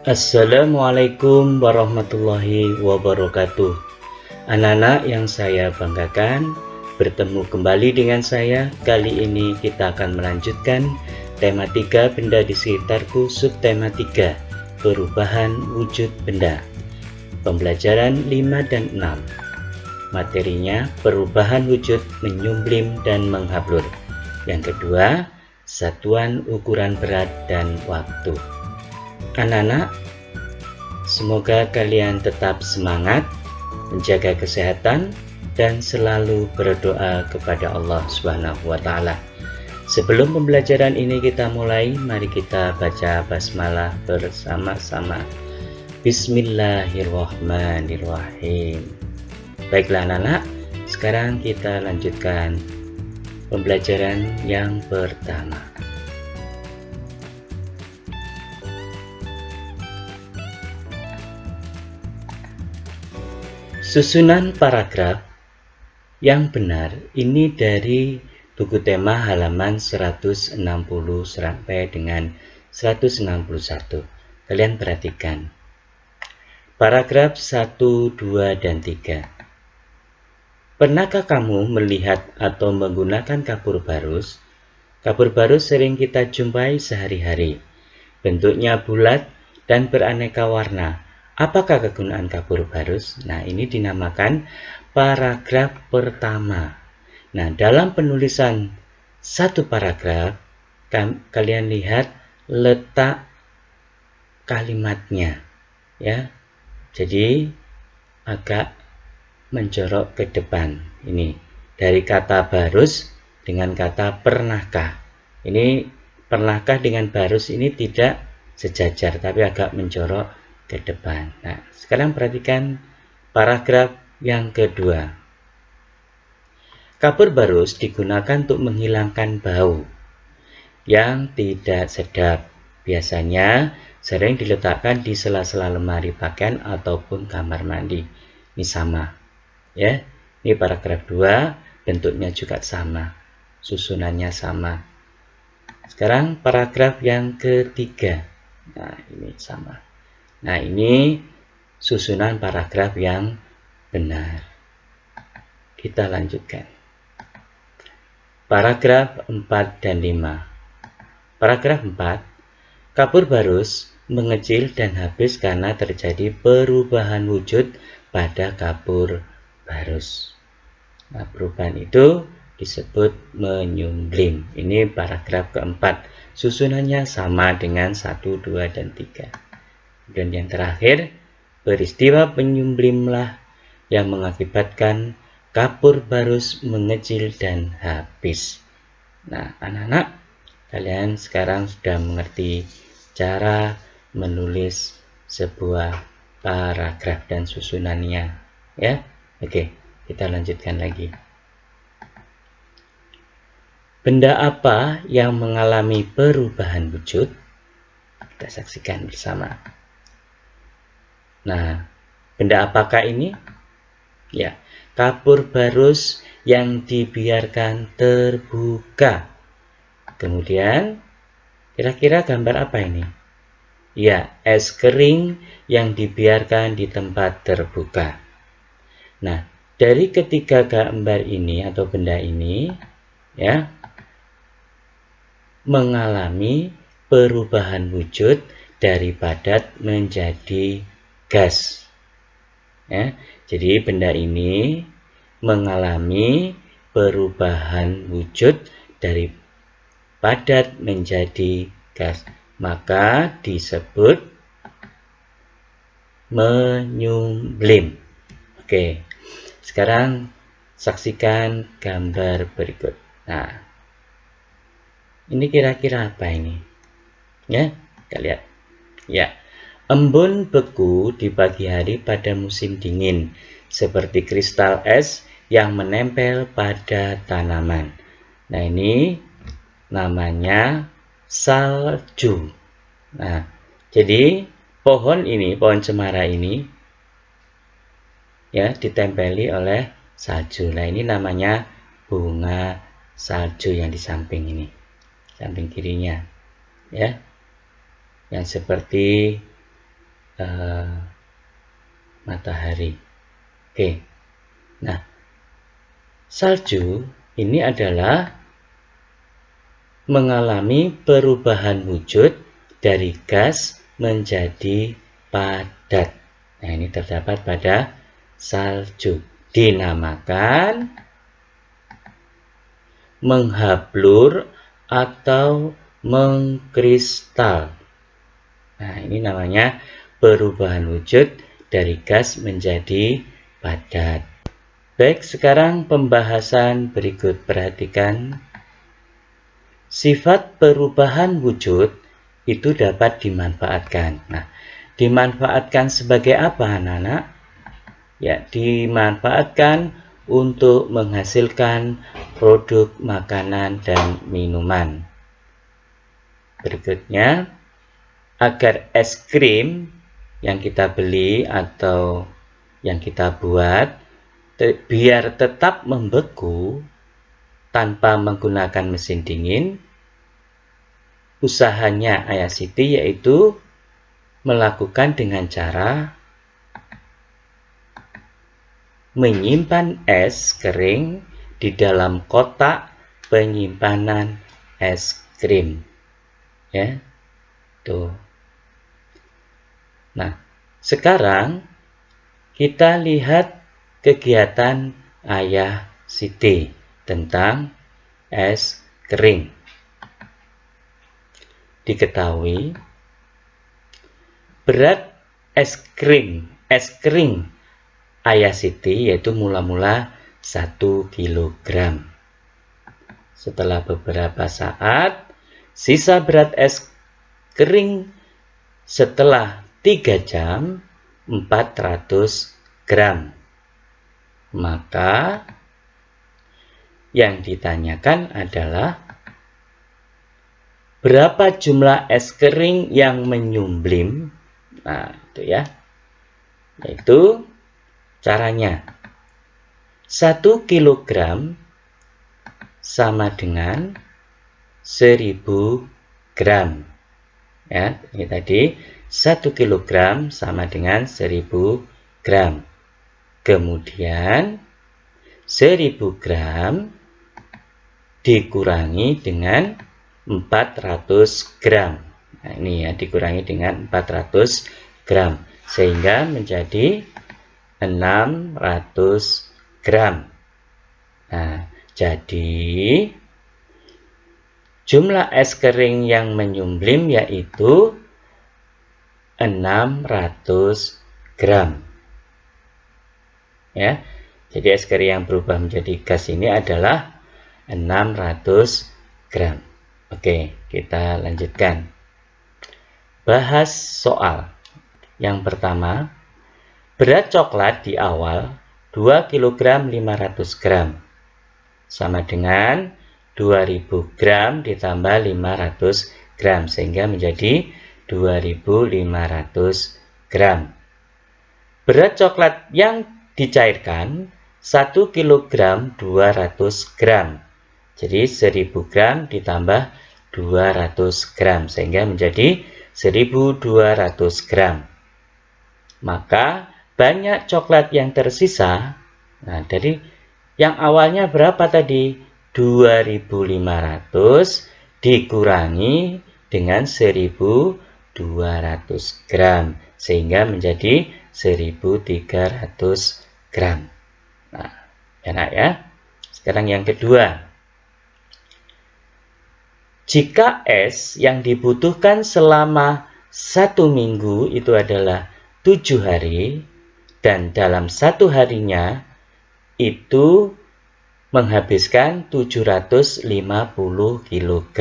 Assalamualaikum warahmatullahi wabarakatuh. Anak-anak yang saya banggakan, bertemu kembali dengan saya. Kali ini kita akan melanjutkan tema 3 benda di sekitarku, subtema 3 perubahan wujud benda. Pembelajaran 5 dan 6. Materinya perubahan wujud menyumblim dan menghablur. Yang kedua, satuan ukuran berat dan waktu. Anak-anak, semoga kalian tetap semangat, menjaga kesehatan, dan selalu berdoa kepada Allah Subhanahu wa Ta'ala. Sebelum pembelajaran ini kita mulai, mari kita baca basmalah bersama-sama. Bismillahirrahmanirrahim. Baiklah anak-anak, sekarang kita lanjutkan pembelajaran yang pertama. Susunan paragraf yang benar ini dari buku tema halaman 160 sampai dengan 161. Kalian perhatikan. Paragraf 1, 2, dan 3. Pernahkah kamu melihat atau menggunakan kapur barus? Kapur barus sering kita jumpai sehari-hari. Bentuknya bulat dan beraneka warna. Apakah kegunaan kapur barus? Nah, ini dinamakan paragraf pertama. Nah, dalam penulisan satu paragraf, kalian lihat letak kalimatnya, ya. Jadi agak menjorok ke depan. Ini dari kata barus dengan kata pernahkah. Ini pernahkah dengan barus ini tidak sejajar, tapi agak menjorok ke depan. Nah, sekarang perhatikan paragraf yang kedua. Kapur barus digunakan untuk menghilangkan bau yang tidak sedap. Biasanya sering diletakkan di sela-sela lemari pakaian ataupun kamar mandi. Ini sama, ya. Ini paragraf 2, bentuknya juga sama, susunannya sama. Sekarang paragraf yang ketiga. Nah, ini sama. Nah, ini susunan paragraf yang benar. Kita lanjutkan. Paragraf 4 dan 5. Paragraf 4. Kapur barus mengecil dan habis karena terjadi perubahan wujud pada kapur barus. Nah, perubahan itu disebut menyumblim. Ini paragraf keempat. Susunannya sama dengan 1, 2, dan 3. Dan yang terakhir, peristiwa penyumblimlah yang mengakibatkan kapur barus mengecil dan habis. Nah, anak-anak, kalian sekarang sudah mengerti cara menulis sebuah paragraf dan susunannya, ya. Oke, kita lanjutkan lagi. Benda apa yang mengalami perubahan wujud? Kita saksikan bersama. Nah, benda apakah ini? Ya, kapur barus yang dibiarkan terbuka. Kemudian, kira-kira gambar apa ini? Ya, es kering yang dibiarkan di tempat terbuka. Nah, dari ketiga gambar ini atau benda ini, ya, mengalami perubahan wujud dari padat menjadi gas. Ya, jadi benda ini mengalami perubahan wujud dari padat menjadi gas, maka disebut menyumblim. Oke, sekarang saksikan gambar berikut. Nah, ini kira-kira apa ini? Ya, kita lihat. Ya, embun beku di pagi hari pada musim dingin, seperti kristal es yang menempel pada tanaman. Nah, ini namanya salju. Nah, jadi pohon cemara ini, ya, ditempeli oleh salju. Nah, ini namanya bunga salju yang di samping ini, samping kirinya, ya. Yang seperti matahari. Oke. Nah, salju ini adalah mengalami perubahan wujud dari gas menjadi padat. Nah, ini terdapat pada salju. Dinamakan menghablur atau mengkristal. Nah, ini namanya perubahan wujud dari gas menjadi padat. Baik, sekarang pembahasan berikut. Perhatikan. Sifat perubahan wujud itu dapat dimanfaatkan. Nah, dimanfaatkan sebagai apa, anak-anak? Ya, dimanfaatkan untuk menghasilkan produk makanan dan minuman. Berikutnya, agar es krim yang kita beli atau yang kita buat biar tetap membeku tanpa menggunakan mesin dingin, usahanya Ayah Siti yaitu melakukan dengan cara menyimpan es kering di dalam kotak penyimpanan es krim. Ya, tuh. Nah, sekarang kita lihat kegiatan Ayah Siti tentang es kering. Diketahui berat es kering Ayah Siti yaitu mula-mula 1 kg. Setelah beberapa saat, sisa berat es kering setelah 3 jam 400 gram. Maka yang ditanyakan adalah berapa jumlah es kering yang menyumblim. Nah, itu ya. Yaitu caranya 1 kg sama dengan 1000 gram. Ya, ini tadi 1 kg sama dengan 1000 gram. Kemudian 1000 gram dikurangi dengan 400 gram. Nah, ini ya, dikurangi dengan 400 gram. Sehingga menjadi 600 gram. Nah, jadi jumlah es kering yang menyumblim yaitu 600 gram. Ya, jadi es kering yang berubah menjadi gas ini adalah 600 gram. Oke, kita lanjutkan. Bahas soal. Yang pertama, berat coklat di awal 2 kg 500 gram. Sama dengan 2000 gram ditambah 500 gram. Sehingga menjadi 2500 gram. Berat coklat yang dicairkan 1 kg 200 gram. Jadi 1000 gram ditambah 200 gram. Sehingga menjadi 1200 gram. Maka banyak coklat yang tersisa. Nah, jadi yang awalnya berapa tadi? 2500 dikurangi dengan 1200 gram. Sehingga menjadi 1300 gram. Nah, enak ya. Sekarang yang kedua. Jika es yang dibutuhkan selama 1 minggu itu adalah 7 hari, dan dalam 1 harinya itu menghabiskan 750 kg.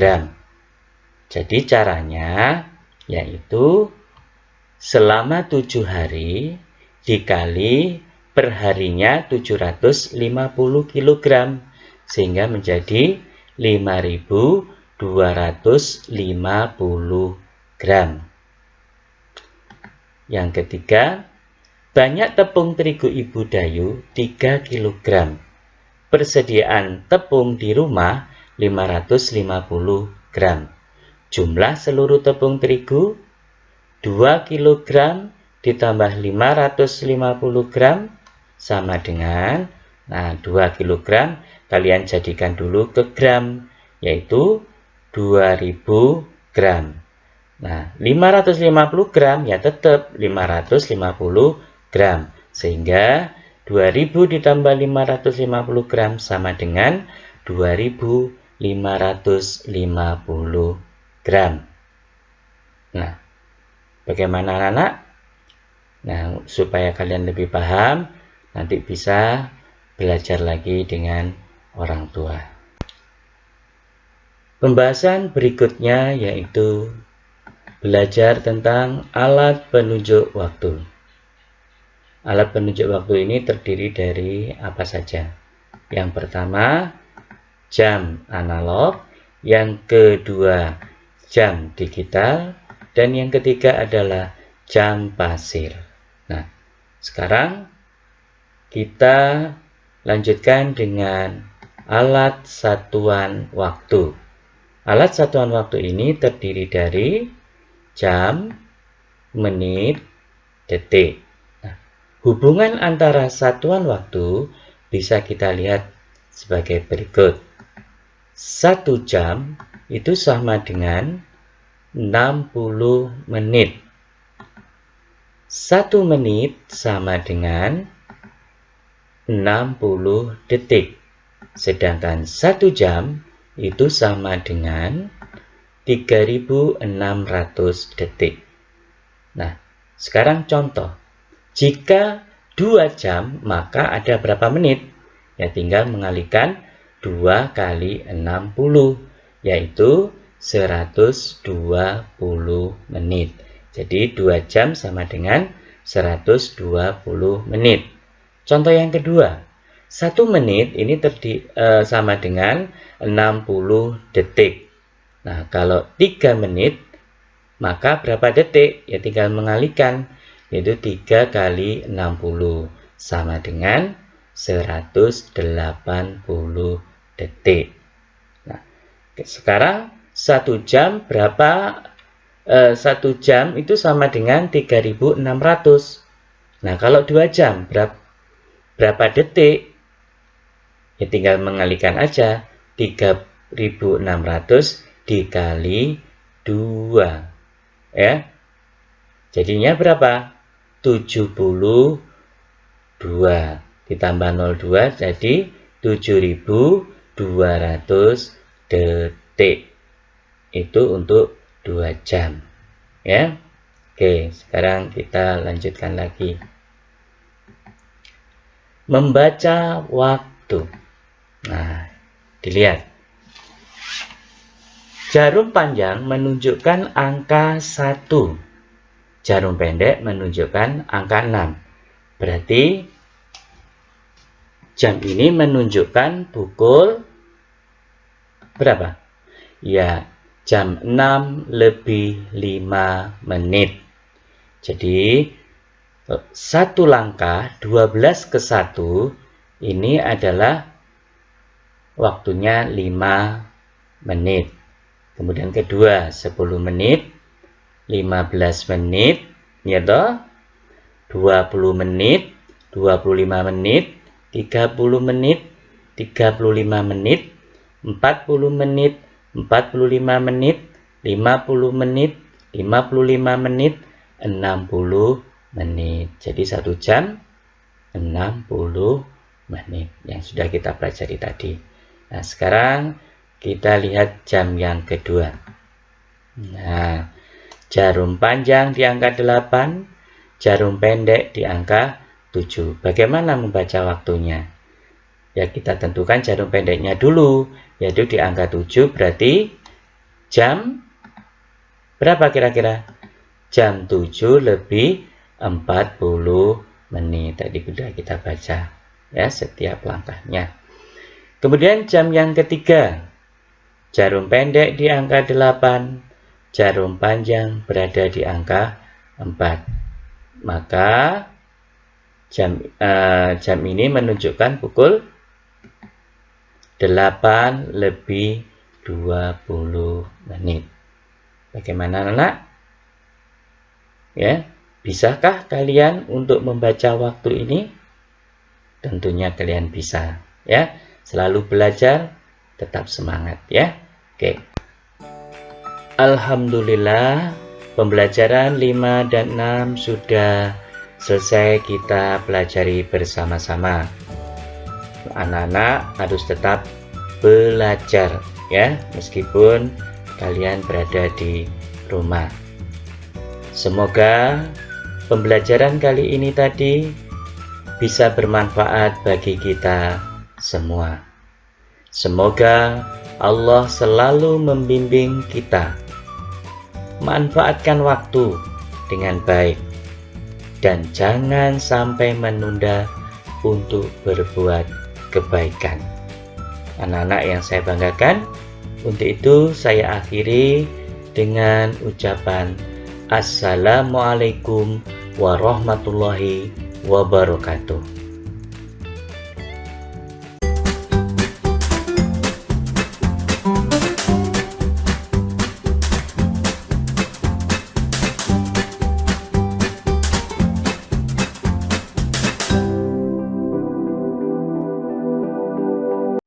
Jadi caranya yaitu selama 7 hari dikali perharinya 750 kg. Sehingga menjadi 5250 gram. Yang ketiga, banyak tepung terigu Ibu Dayu 3 kg. Persediaan tepung di rumah 550 gram. Jumlah seluruh tepung terigu 2 kg ditambah 550 gram sama dengan, nah 2 kg, kalian jadikan dulu ke gram, yaitu 2000 gram. Nah, 550 gram ya tetap 550 gram. Sehingga 2000 ditambah 550 gram sama dengan 2550 gram. Nah, bagaimana anak? Nah, supaya kalian lebih paham, nanti bisa belajar lagi dengan orang tua. Pembahasan berikutnya yaitu belajar tentang alat penunjuk waktu. Alat penunjuk waktu ini terdiri dari apa saja? Yang pertama, jam analog. Yang kedua, jam digital. Dan yang ketiga adalah jam pasir. Nah, sekarang kita lanjutkan dengan alat satuan waktu. Alat satuan waktu ini terdiri dari jam, menit, detik. Nah, hubungan antara satuan waktu bisa kita lihat sebagai berikut. 1 jam itu sama dengan 60 menit. 1 menit sama dengan 60 detik. Sedangkan 1 jam itu sama dengan 3600 detik. Nah, sekarang contoh. Jika 2 jam, maka ada berapa menit? Ya, tinggal mengalihkan 2 kali 60, yaitu 120 menit. Jadi 2 jam sama dengan 120 menit. Contoh yang kedua, 1 menit ini sama dengan 60 detik. Nah, kalau 3 menit, maka berapa detik? Ya tinggal mengalihkan, yaitu 3 kali 60 sama dengan 180 detik. Nah, sekarang 1 jam berapa? 1 jam itu sama dengan 3600. Nah, kalau 2 jam berapa detik? Ya tinggal mengalihkan aja, 3600 dikali 2. Ya. Jadinya berapa? 72 ditambah 02 jadi 7200 detik. Itu untuk 2 jam. Ya. Oke, sekarang kita lanjutkan lagi. Membaca waktu. Nah, dilihat. Jarum panjang menunjukkan angka 1. Jarum pendek menunjukkan angka 6. Berarti jam ini menunjukkan pukul berapa? Ya, jam 6 lebih 5 menit. Jadi, 1 langkah 12 ke 1 ini adalah waktunya 5 menit. Kemudian kedua 10 menit, 15 menit, ya toh? 20 menit, 25 menit, 30 menit, 35 menit, 40 menit, 45 menit, 50 menit, 55 menit, 60 menit. Jadi 1 jam 60 menit yang sudah kita pelajari tadi. Nah, sekarang kita lihat jam yang kedua. Nah, jarum panjang di angka 8, jarum pendek di angka 7. Bagaimana membaca waktunya? Ya, kita tentukan jarum pendeknya dulu, yaitu di angka 7, berarti jam berapa kira-kira? Jam 7 lebih 40 menit. Tadi sudah kita baca ya setiap langkahnya. Kemudian jam yang ketiga, jarum pendek di angka 8, jarum panjang berada di angka 4. Maka jam ini menunjukkan pukul 8 lebih 20 menit. Bagaimana anak? Ya, Bisakah kalian untuk membaca waktu ini? Tentunya kalian bisa, ya. Selalu belajar, tetap semangat, ya. Oke. Alhamdulillah, pembelajaran 5 dan 6 sudah selesai kita pelajari bersama-sama. Anak-anak harus tetap belajar, ya, meskipun kalian berada di rumah. Semoga pembelajaran kali ini tadi bisa bermanfaat bagi kita semua. Semoga Allah selalu membimbing kita. Manfaatkan waktu dengan baik dan jangan sampai menunda untuk berbuat kebaikan. Anak-anak yang saya banggakan, untuk itu saya akhiri dengan ucapan Assalamualaikum warahmatullahi wabarakatuh.